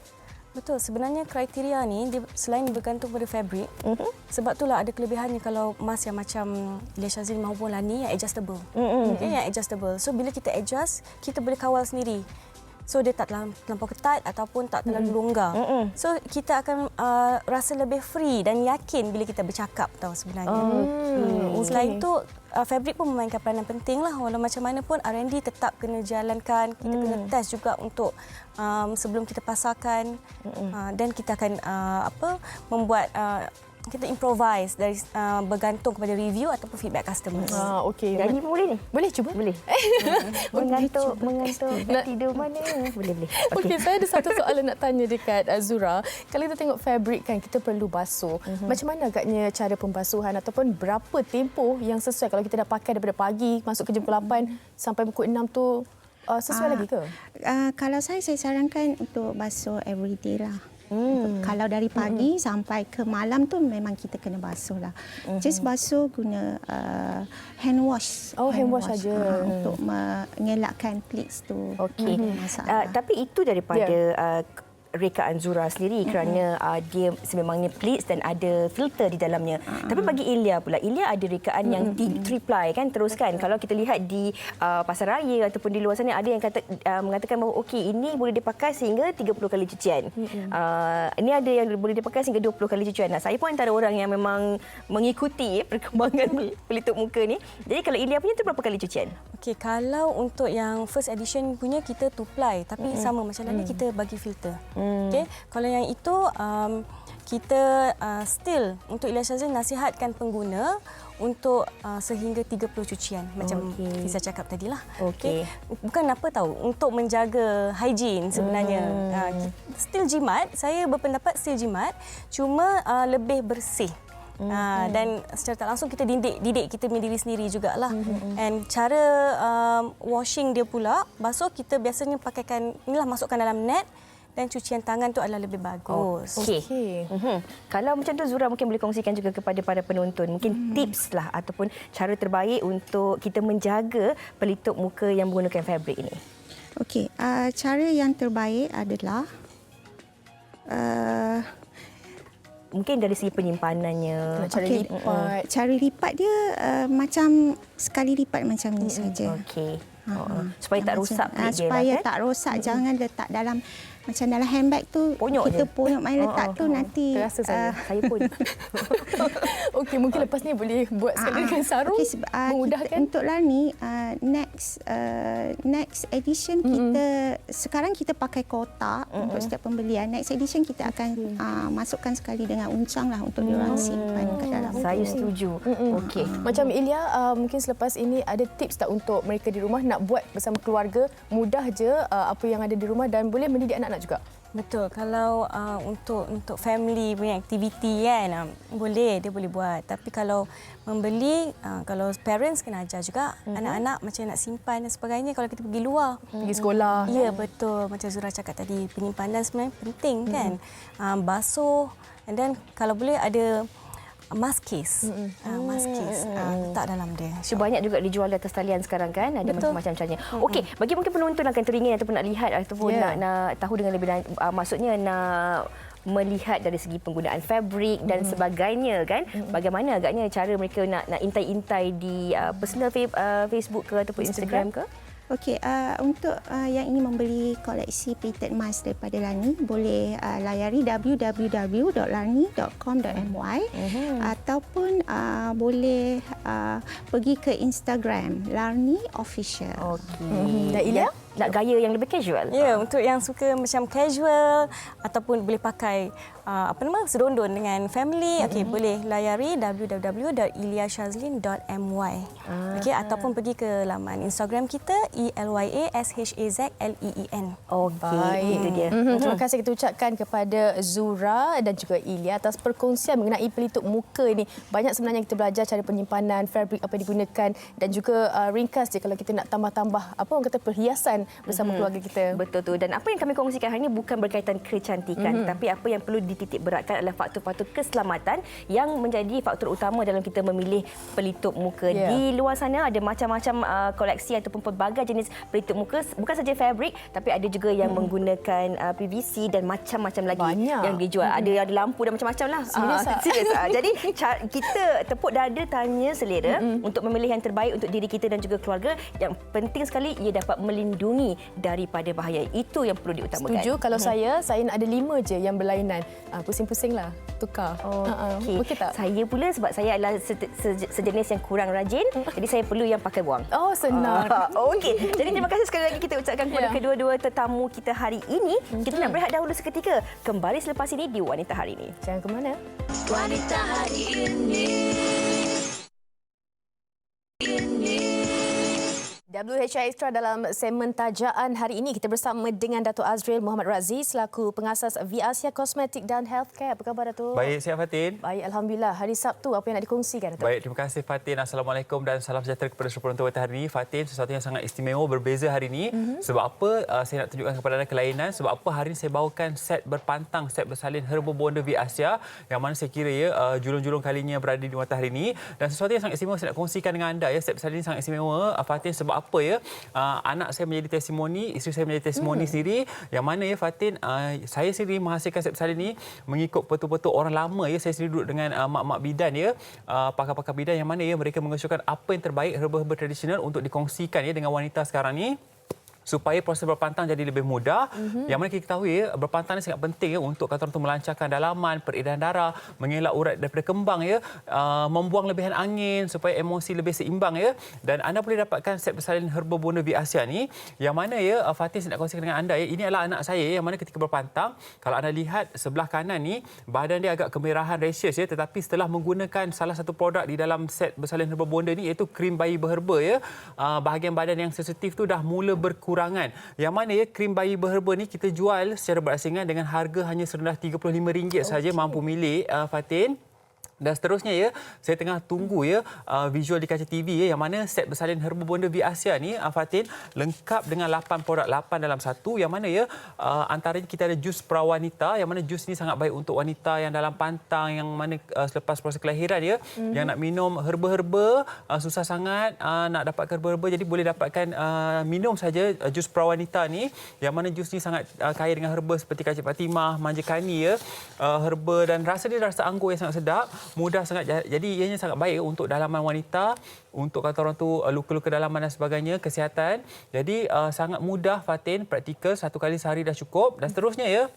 Betul, sebenarnya kriteria ni dia selain bergantung pada fabric, sebab itulah ada kelebihannya kalau mask yang macam Elia Shazlin maupun Lani yang adjustable. Yang adjustable. So bila kita adjust, kita boleh kawal sendiri. So dia tak terlampau ketat ataupun tak terlalu longgar. So kita akan rasa lebih free dan yakin bila kita bercakap tahu sebenarnya. Selain itu fabric pun memainkan peranan penting lah. Walau macam mana pun R&D tetap kena jalankan. Kita kena test juga untuk sebelum kita pasarkan, dan kita akan membuat kita improvise dari bergantung kepada review ataupun feedback customers. Okey. Nyanyi pun boleh ni? Boleh cuba? Boleh. Mengantuk nak tidur mana? Boleh. Okey, saya ada satu soalan nak tanya dekat Zura. Kalau kita tengok fabric kan, kita perlu basuh. Macam mana agaknya cara pembasuhan ataupun berapa tempoh yang sesuai kalau kita dah pakai daripada pagi masuk kerja pukul 8 sampai pukul 6 tu sesuai lagi ke? Kalau saya sarankan untuk basuh everyday lah. Kalau dari pagi sampai ke malam tu memang kita kena basuh lah. Just basuh guna hand wash. Hand wash saja. Untuk mengelakkan pleats tu. Okey. Tapi itu daripada rekaan Zura sendiri kerana dia sememangnya pleats dan ada filter di dalamnya. Tapi bagi Elia pula, Elia ada rekaan yang 3ply kan, teruskan. Kalau kita lihat di pasaraya ataupun di luar sana, ada yang mengatakan bahawa okey, ini boleh dipakai sehingga 30 kali cucian. Ini ada yang boleh dipakai sehingga 20 kali cucian. Saya pun antara orang yang memang mengikuti perkembangan pelitup muka ni. Jadi kalau Elia punya tu berapa kali cucian? Okey, kalau untuk yang first edition punya kita 2ply, tapi sama macam ni kita bagi filter. Okay. Kalau yang itu kita still untuk Elia Shazlin nasihatkan pengguna untuk sehingga 30 cucian macam Fiza cakap tadilah. Okay. Bukan apa tahu, untuk menjaga hygiene sebenarnya. Still jimat, saya berpendapat still jimat, cuma lebih bersih. Dan secara tak langsung kita didik kita punya diri sendiri jugalah. And cara washing dia pula, basuh kita biasanya pakaikan inilah, masukkan dalam net dan cucian tangan tu adalah lebih bagus. Okey. Kalau macam tu Zura mungkin boleh kongsikan juga kepada para penonton mungkin tips lah ataupun cara terbaik untuk kita menjaga pelitup muka yang menggunakan fabric ini. Okey, cara yang terbaik adalah mungkin dari segi penyimpanannya. Cara lipat dia macam sekali lipat macam ni saja. Okey. Supaya tak rosak dia. Supaya tak rosak, jangan letak dalam macam dalam handbag tu kita ponyok main letak tu nanti terasa saya pun. Okey, mungkin lepas ni boleh buat sekali dengan sarung. Memudahkan untuk Lani next edition kita sekarang kita pakai kotak untuk setiap pembelian. Next edition kita akan masukkan sekali dengan uncang lah untuk diorang simpan ke dalam. Saya setuju. Okey. Macam Elia, mungkin selepas ini ada tips tak untuk mereka di rumah nak buat bersama keluarga, mudah je apa yang ada di rumah dan boleh mendidik anak-anak juga? Betul. Kalau untuk family punya aktiviti kan, dia boleh buat. Tapi kalau membeli, kalau parents kena ajar juga anak-anak macam nak simpan dan sebagainya kalau kita pergi luar. Pergi sekolah. Ya, betul. Macam Zura cakap tadi, penyimpanan sebenarnya penting kan. Basuh, and then kalau boleh ada mask case. Mask case letak dalam dia. So, banyak juga dijual di atas talian sekarang kan, ada macam-macam caranya. Okey, bagi mungkin penonton akan teringin ataupun nak lihat ataupun nak tahu dengan lebih maksudnya nak melihat dari segi penggunaan fabrik dan sebagainya kan. Bagaimana agaknya cara mereka nak intai-intai di personal Facebook ke ataupun Instagram ke? Okey, untuk yang ingin membeli koleksi pleated mask daripada Larni, boleh layari www.larni.com.my ataupun boleh pergi ke Instagram Larni Official. Okey. Dan Ilya? Nak gaya yang lebih casual? Ya, untuk yang suka macam casual ataupun boleh pakai serondon dengan family, okey, boleh layari www.ilyashazlin.my. Okey, ataupun pergi ke laman Instagram kita ELYASHAZLEEN. Okey, itu dia. Terima kasih kita ucapkan kepada Zura dan juga Ilya atas perkongsian mengenai pelitup muka ini. Banyak sebenarnya kita belajar cara penyimpanan, fabrik apa yang digunakan dan juga ringkas je kalau kita nak tambah-tambah perhiasan bersama keluarga kita. Betul tu. Dan apa yang kami kongsikan hari ini bukan berkaitan kecantikan, tapi apa yang perlu dititik beratkan adalah faktor-faktor keselamatan yang menjadi faktor utama dalam kita memilih pelitup muka. Di luar sana ada macam-macam koleksi ataupun pelbagai jenis pelitup muka, bukan saja fabrik tapi ada juga yang menggunakan PVC dan macam-macam lagi yang dijual. Ada lampu dan macam-macam lah. Serius. Jadi kita tepuk dada, tanya selera untuk memilih yang terbaik untuk diri kita dan juga keluarga. Yang penting sekali ia dapat melindungi daripada bahaya. Itu yang perlu diutamakan. Setuju. Kalau saya nak ada 5 je yang berlainan. Pusing-pusing lah. Tukar. Okey. Saya pula sebab saya adalah sejenis yang kurang rajin, jadi saya perlu yang pakai buang. Oh, senang. Okey. Jadi terima kasih sekali lagi kita ucapkan kepada kedua-dua tetamu kita hari ini. Kita nak berehat dahulu seketika. Kembali selepas ini di Wanita Hari Ini. Jangan ke mana? Wanita Hari Ini. WHI Extra dalam segmen tajaan hari ini kita bersama dengan Dato' Azril Muhammad Razi selaku pengasas V-Asia Cosmetic dan Healthcare. Apa khabar Dato'? Baik, sihat Fatin. Baik, Alhamdulillah. Hari Sabtu apa yang nak dikongsikan Dato'? Baik, terima kasih Fatin. Assalamualaikum dan salam sejahtera kepada seluruh penonton Wanita Hari Ini. Fatin, sesuatu yang sangat istimewa, berbeza hari ini. Sebab apa saya nak tunjukkan kepada anda kelainan? Sebab apa hari ini saya bawakan set berpantang, set bersalin Herbal Bonder V-Asia yang mana saya kira julung-julung kalinya berada di Wanita Hari Ini. Dan sesuatu yang sangat istimewa saya nak kongsikan dengan anda. Set bersalin ini sangat istimewa Fatin sebab apa anak saya menjadi testimoni, isteri saya menjadi testimoni sendiri yang mana Fatin saya sendiri menghasilkan set bersalin ini mengikut betul-betul orang lama saya sendiri duduk dengan mak-mak bidan pakar-pakar bidan yang mana mereka mengesyorkan apa yang terbaik herba-herba tradisional untuk dikongsikan dengan wanita sekarang ni supaya proses berpantang jadi lebih mudah. Yang mana kita ketahui berpantang ini sangat penting untuk kata orang tu melancarkan dalaman, peredaran darah, mengelak urat daripada kembang membuang lebihan angin supaya emosi lebih seimbang Dan anda boleh dapatkan set bersalin Herbal Bonder V-Asia ni yang mana Fatin nak kongsikan dengan anda ini adalah anak saya yang mana ketika berpantang kalau anda lihat sebelah kanan ni badan dia agak kemerahan rashes tetapi setelah menggunakan salah satu produk di dalam set bersalin Herbal Bonder ni iaitu krim bayi berherba bahagian badan yang sensitif tu dah mula berkurangan. Yang mana krim bayi berherba ni kita jual secara berasingan dengan harga hanya serendah RM35 saja mampu milik Fatin. Dan seterusnya saya tengah tunggu visual di kaca TV yang mana set bersalin Herbal Bonder V-Asia ni Fatin lengkap dengan 8 produk 8 dalam satu yang mana antaranya kita ada jus prawanita yang mana jus ni sangat baik untuk wanita yang dalam pantang yang mana selepas proses kelahiran yang nak minum herba-herba susah sangat nak dapatkan herba-herba jadi boleh dapatkan minum saja jus prawanita ni yang mana jus ni sangat kaya dengan herba seperti kacip Fatimah, manja kani herba dan rasa dia rasa anggur yang sangat sedap. Mudah sangat jadi ianya sangat baik untuk dalaman wanita untuk kata orang tu luka-luka dalaman dan sebagainya kesihatan. Jadi sangat mudah Fatin, praktikal 1 kali sehari dah cukup dan seterusnya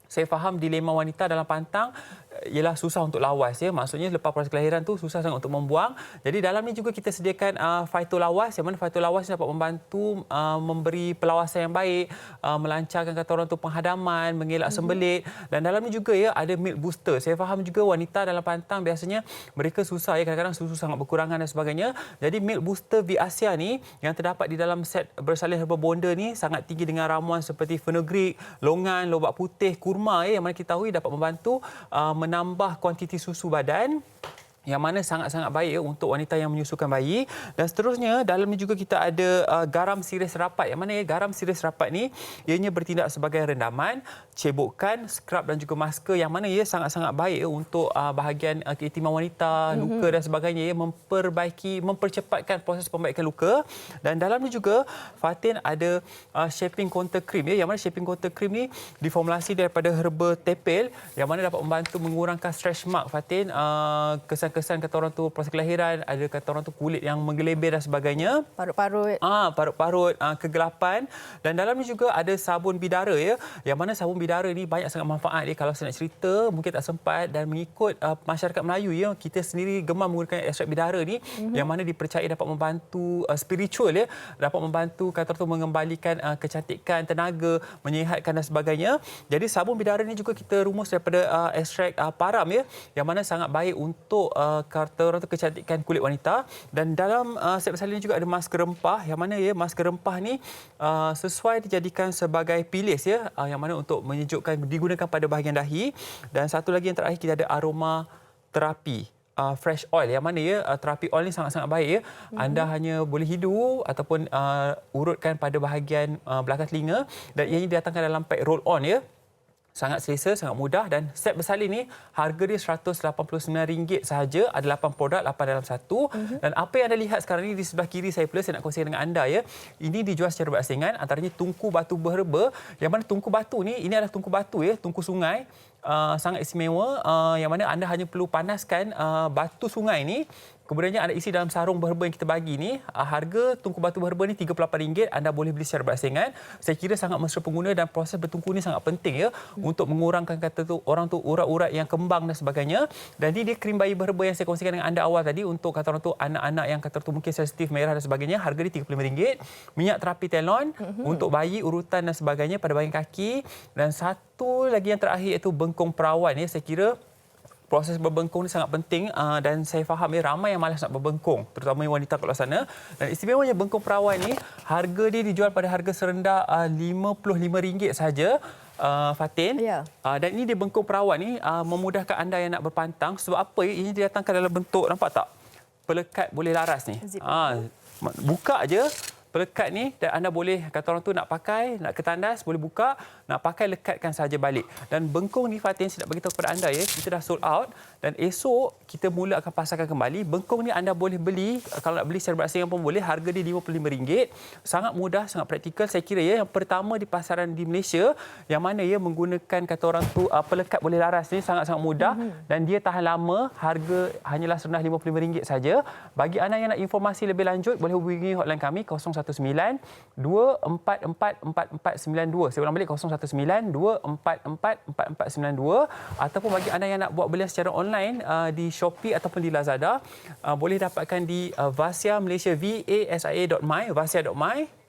saya faham dilema wanita dalam pantang ialah susah untuk lawas maksudnya lepas proses kelahiran tu susah sangat untuk membuang. Jadi dalam ni juga kita sediakan phytolawas yang mana phytolawas dapat membantu memberi pelawasan yang baik, melancarkan kata orang tu penghadaman, mengelak sembelit dan dalam ni juga ada milk booster. Saya faham juga wanita dalam pantang biasanya mereka susah kadang-kadang susu sangat berkurangan dan sebagainya. Jadi milk booster V-Asia ni yang terdapat di dalam set bersalin Herbal Bonder ni sangat tinggi dengan ramuan seperti fenugreek, longan, lobak putih, kurma yang mana kita tahu dapat membantu menambah kuantiti susu badan yang mana sangat-sangat baik untuk wanita yang menyusukan bayi. Dan seterusnya, dalam ni juga kita ada garam sirih rapat. Yang mana garam sirih rapat ni ianya bertindak sebagai rendaman, cebukan, skrab dan juga masker, yang mana ia sangat-sangat baik untuk bahagian keintiman wanita, luka dan sebagainya. Ia mempercepatkan proses pembaikan luka. Dan dalam ni juga Fatin ada shaping contour cream, yang mana shaping contour cream ni diformulasi daripada herba tepel, yang mana dapat membantu mengurangkan stretch mark, Fatin. Kesan-kesan kata orang tu proses kelahiran, ada kata orang tu kulit yang menggelebir dan sebagainya. Parut-parut. Parut-parut, kegelapan. Dan dalam ni juga ada sabun bidara, ya. Yang mana sabun bidara ni banyak sangat manfaat. Kalau saya nak cerita, mungkin tak sempat, dan mengikut masyarakat Melayu, ya, kita sendiri gemar menggunakan ekstrak bidara ni, yang mana dipercayai dapat membantu spiritual, ya, dapat membantu kata orang tu mengembalikan kecantikan, tenaga, menyihatkan dan sebagainya. Jadi sabun bidara ni juga kita rumus daripada ekstrak param, ya, yang mana sangat baik untuk kata orang tu kecantikan kulit wanita. Dan dalam set bersalin juga ada masker rempah, yang mana ya masker rempah ni sesuai dijadikan sebagai pilis, ya, yang mana untuk menyejukkan, digunakan pada bahagian dahi. Dan satu lagi yang terakhir, kita ada aroma terapi fresh oil, yang mana ya terapi oil ni sangat-sangat baik, ya. Anda hanya boleh hidu ataupun urutkan pada bahagian belakang telinga, dan ianya didatangkan dalam pack roll on, ya. Sangat selesa, sangat mudah, dan set bersalin ni harga dia RM189 sahaja. Ada 8 produk, 8 dalam 1. Dan apa yang anda lihat sekarang ni di sebelah kiri saya pula, saya nak kongsikan dengan anda, ya. Ini dijual secara berasingan, antaranya tungku batu berherba, yang mana tungku batu ni, ini adalah tungku batu, ya, tungku sungai. Sangat istimewa, yang mana anda hanya perlu panaskan batu sungai ni. Kemudiannya anda isi dalam sarung berherba yang kita bagi ni. Harga tungku batu berherba ni RM38. Anda boleh beli secara berasingan. Saya kira sangat mesra pengguna, dan proses bertungku ni sangat penting, ya, untuk mengurangkan kata tu orang tu urat-urat yang kembang dan sebagainya. Dan ini dia krim bayi berherba yang saya kongsikan dengan anda awal tadi, untuk kata orang tu anak-anak yang kata tu mungkin sensitif merah dan sebagainya. Harga dia RM35. Minyak terapi telon untuk bayi, urutan dan sebagainya pada bahagian kaki. Dan satu lagi yang terakhir iaitu bengkong perawan, ya. Saya kira proses berbengkong ni sangat penting, dan saya faham, ya, ramai yang malas nak berbengkong, terutama wanita kat luar sana. Dan istimewanya bengkong perawan ni, harga dia dijual pada harga serendah RM55 sahaja, Fatin. Ya. Dan ini dia bengkong perawan ni memudahkan anda yang nak berpantang. Sebab apa, ya? Ini didatangkan dalam bentuk, nampak tak? Pelekat boleh laras ni. Buka aje pelekat ni, dan anda boleh, kata orang tu nak pakai, nak ketandas, boleh buka, nak pakai, lekatkan saja balik. Dan bengkong ni, Fatin, saya nak beritahu kepada anda, ya, kita dah sold out, dan esok kita mula akan pasarkan kembali. Bengkong ni anda boleh beli, kalau nak beli secara berasingan pun boleh, harga dia RM55. Sangat mudah, sangat praktikal. Saya kira, ya, yang pertama di pasaran di Malaysia, yang mana ya menggunakan, kata orang tu, pelekat boleh laras ni sangat-sangat mudah, dan dia tahan lama. Harga hanyalah serendah RM55 saja. Bagi anda yang nak informasi lebih lanjut, boleh hubungi hotline kami 019-244-4492. Saya ulang balik, 019-244-4492. Ataupun bagi anda yang nak buat belian secara online di Shopee ataupun di Lazada, boleh dapatkan di Vasia Malaysia, vasia.my, vasia.my,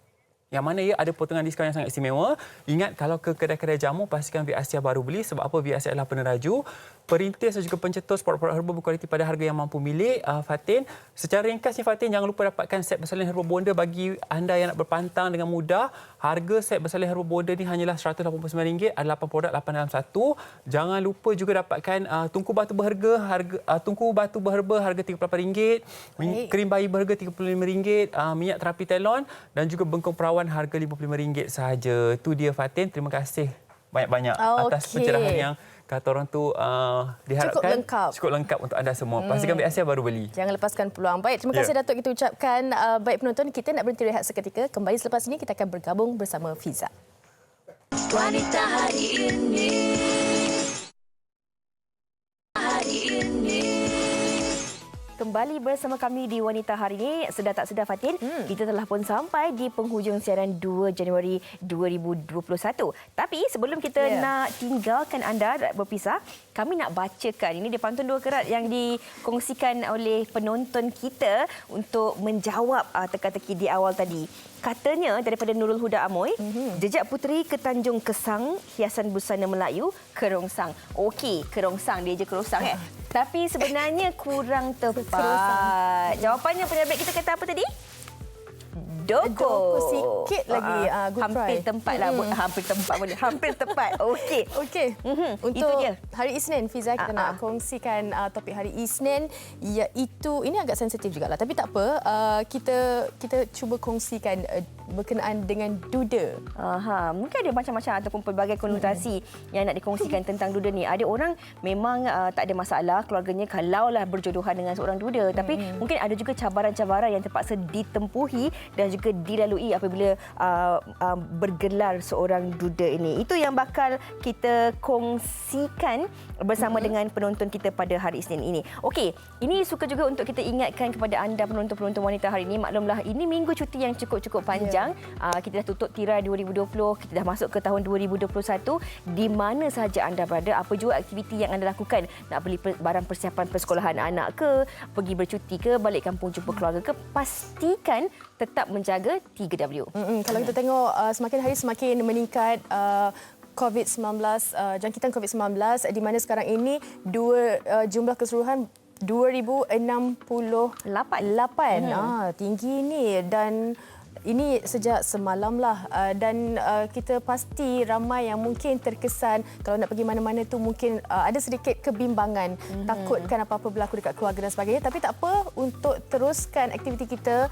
yang mana ia ada potongan diskaun yang sangat istimewa. Ingat, kalau ke kedai-kedai jamu, pastikan VASIA baru beli. Sebab apa? VASIA adalah peneraju, perintis dan juga pencetus produk-produk herba berkualiti pada harga yang mampu milik. Fatin, secara ringkas ni, Fatin, jangan lupa dapatkan set bersalin herba bonda bagi anda yang nak berpantang dengan mudah. Harga set bersalin herba bonda ni hanyalah RM189. Ada 8 produk, 8 dalam 1. Jangan lupa juga dapatkan tungku batu berharga, harga RM38. Krim bayi berharga RM35. Minyak terapi telon dan juga bengkong perawan harga RM55 sahaja. Itu dia, Fatin. Terima kasih banyak-banyak atas pencerahan yang kata orang tu diharapkan cukup lengkap untuk anda semua. Pastikan VASIA baru beli. Jangan lepaskan peluang. Baik, terima kasih Datuk kita ucapkan. Baik penonton, kita nak berhenti rehat seketika. Kembali selepas ini kita akan bergabung bersama Fiza. Wanita hari ini. Kembali bersama kami di Wanita Hari ini. Sedar tak sedar, Fatin, kita telah pun sampai di penghujung siaran 2 Januari 2021. Tapi sebelum kita nak tinggalkan anda berpisah, kami nak bacakan, ini dia pantun 2 kerat yang dikongsikan oleh penonton kita untuk menjawab teka-teki di awal tadi. Katanya daripada Nurul Huda Amoy, jejak puteri ke Tanjung Kesang, hiasan busana Melayu, kerongsang. Okey, kerongsang, dia je kerongsang. Tapi sebenarnya kurang tepat. Jawapannya penerbit kita kata apa tadi? Doko sikit lagi good hampir price. tempat lah. Hampir tempat boleh. Hampir tepat. Okey. Okey. Untuk Itu dia. hari Isnin, Fiza, kita nak kongsikan topik hari Isnin, iaitu ini agak sensitif jugalah, tapi tak apa. Kita cuba kongsikan berkenaan dengan duda. Mungkin ada macam-macam ataupun pelbagai konotasi yang nak dikongsikan tentang duda ni. Ada orang memang tak ada masalah keluarganya kalaulah berjodohan dengan seorang duda, tapi mungkin ada juga cabaran-cabaran yang terpaksa ditempuhi dan juga dilalui apabila bergelar seorang duda ini. Itu yang bakal kita kongsikan bersama dengan penonton kita pada hari Isnin ini. Okey, ini suka juga untuk kita ingatkan kepada anda penonton-penonton wanita hari ini. Maklumlah, ini minggu cuti yang cukup-cukup panjang. Kita dah tutup tirai 2020, kita dah masuk ke tahun 2021. Di mana sahaja anda berada, apa juga aktiviti yang anda lakukan, nak beli barang persiapan persekolahan anak ke, pergi bercuti ke, balik kampung jumpa keluarga ke, pastikan tetap menjaga 3W. Kalau kita tengok semakin hari semakin meningkat COVID-19, jangkitan COVID-19, di mana sekarang ini jumlah keseluruhan 2,068. Tinggi ni, dan ini sejak semalam lah, dan kita pasti ramai yang mungkin terkesan kalau nak pergi mana-mana tu mungkin ada sedikit kebimbangan, takutkan apa-apa berlaku dekat keluarga dan sebagainya. Tapi tak apa, untuk teruskan aktiviti kita,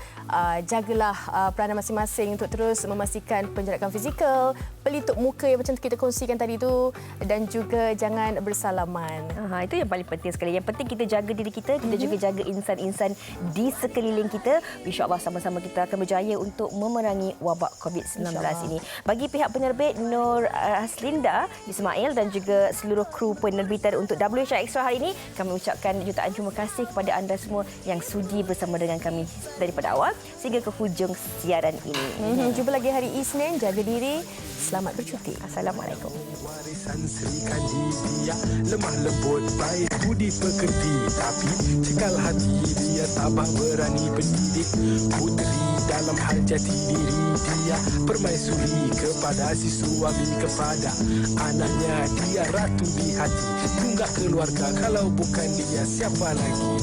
jagalah peranan masing-masing untuk terus memastikan penjarakan fizikal, pelitup muka yang macam kita kongsikan tadi tu, dan juga jangan bersalaman. Itu yang paling penting sekali. Yang penting kita jaga diri kita, kita juga jaga insan-insan di sekeliling kita. InsyaAllah sama-sama kita akan berjaya untuk memerangi wabak COVID-19 ini. Bagi pihak penerbit Nur Haslinda Ismail dan juga seluruh kru penerbitan untuk WHR Extra hari ini, kami ucapkan jutaan terima kasih kepada anda semua yang sudi bersama dengan kami daripada awal sehingga ke hujung siaran ini. Jumpa lagi hari Isnin. Jaga diri. Selamat bercuti. Assalamualaikum. Warisan Sri Kandidia, lemah lembut baik budi pekerti, tapi cekal hati dia tabah berani pendidik. Puteri dalam hal jati diri dia, permaisuri kepada si suami, kepada anaknya dia ratu di hati. Tunggak keluarga, kalau bukan dia siapa lagi?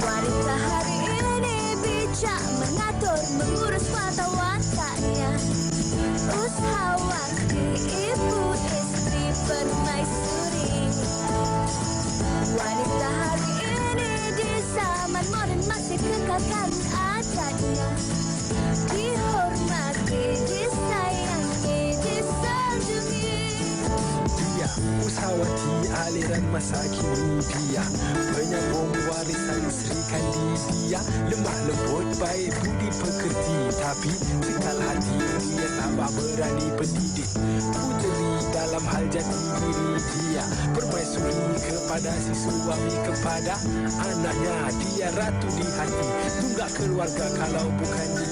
Wanita hari ini bijak mengatur, mengurus mata wataknya. Usahawati, ibu istri, permaisuri. Wanita hari ini di zaman modern masih kekalkan adatnya. Dihormati, disayangi, disanjungi. Dia usahawati aliran masa kini, dia penyambung warisan Sri Kandidia, lemah lembut baik budi pekerti, tapi cekal hati dia tabah berani pendidik. Puteri dalam hal jati diri dia, permaisuri kepada si suami, kepada anaknya dia ratu di hati. Tunggak keluarga, kalau bukan dia